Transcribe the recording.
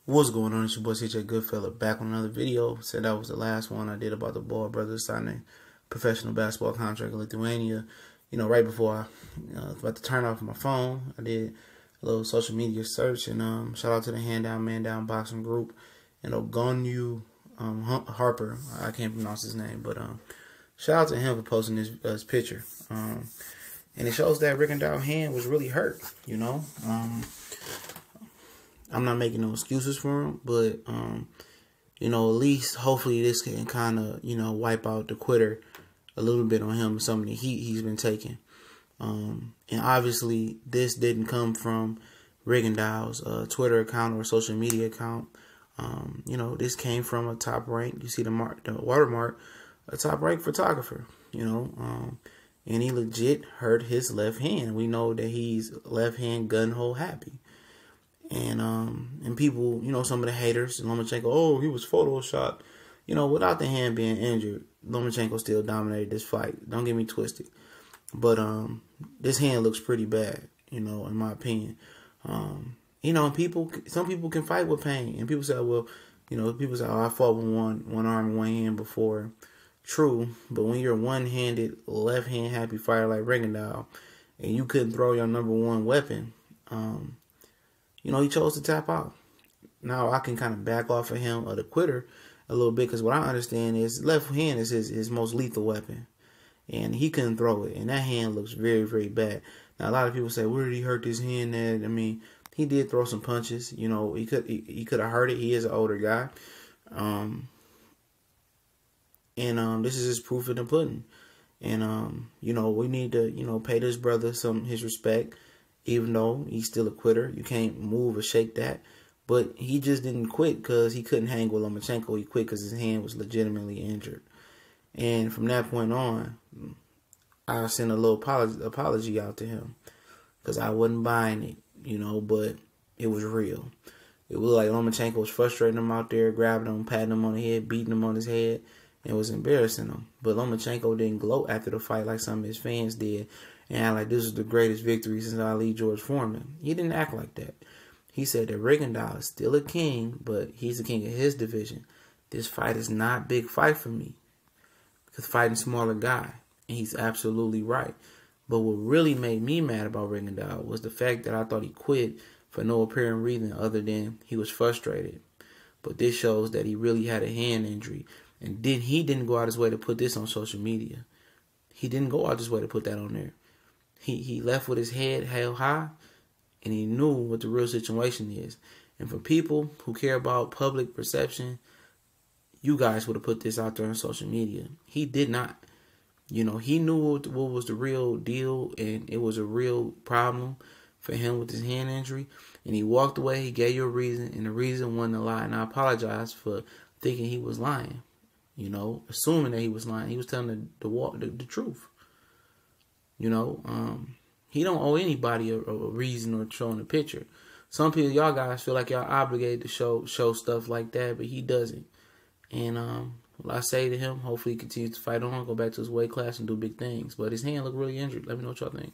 What's going on? It's your boy CJ Goodfella back on another video. Said that was the last one I did about the Ball brothers signing a professional basketball contract in Lithuania. You know, right before I was about to turn off my phone, I did a little social media search, and shout out to the Hand Down Man Down boxing group and Ogonu Harper. I can't pronounce his name, but shout out to him for posting this picture. And it shows that Rigondeaux' hand was really hurt. You know. I'm not making no excuses for him, but, you know, at least hopefully this can kind of, you know, wipe out the quitter a little bit on him, some of the heat he's been taking. And obviously this didn't come from Rigondeaux's Twitter account or social media account. You know, this came from a top rank. You see the watermark, a top rank photographer, you know, and he legit hurt his left hand. We know that he's left hand gun hole happy. And people, you know, some of the haters, Lomachenko, oh, he was photoshopped. You know, without the hand being injured, Lomachenko still dominated this fight. Don't get me twisted. But this hand looks pretty bad, you know, in my opinion. You know, some people can fight with pain. And people say, well, you know, people say, oh, I fought with one arm and one hand before. True, but when you're a one-handed, left-hand happy fighter like Rigondeaux, and you couldn't throw your number one weapon, you know, he chose to tap out. Now I can kind of back off of him or the quitter a little bit, because what I understand is left hand is his most lethal weapon, and he couldn't throw it, and that hand looks very, very bad. Now a lot of people say, where did he hurt his hand at? I mean, he did throw some punches. You know, he could have hurt it. He is an older guy, and this is his proof in the pudding. And you know, we need to, you know, pay this brother his respect. Even though he's still a quitter, you can't move or shake that. But he just didn't quit because he couldn't hang with Lomachenko. He quit because his hand was legitimately injured. And from that point on, I sent a little apology out to him because I wasn't buying it, you know, but it was real. It was like Lomachenko was frustrating him out there, grabbing him, patting him on the head, beating him on his head, and was embarrassing him. But Lomachenko didn't gloat after the fight like some of his fans did and act like this was the greatest victory since Ali George Foreman. He didn't act like that. He said that Rigondeaux is still a king, but he's the king of his division. This fight is not a big fight for me because fighting a smaller guy. And he's absolutely right. But what really made me mad about Rigondeaux was the fact that I thought he quit for no apparent reason other than he was frustrated. But this shows that he really had a hand injury. And he didn't go out his way to put this on social media. He didn't go out his way to put that on there. He left with his head held high, and he knew what the real situation is. And for people who care about public perception, you guys would have put this out there on social media. He did not. You know, he knew what was the real deal, and it was a real problem for him with his hand injury. And he walked away. He gave you a reason, and the reason wasn't a lie. And I apologize for thinking he was lying. You know, assuming that he was lying. He was telling the truth. You know, he don't owe anybody a reason or showing a picture. Some people, y'all guys feel like y'all obligated to show stuff like that, but he doesn't. And what I say to him, hopefully he continues to fight on, go back to his weight class and do big things. But his hand looked really injured. Let me know what y'all think.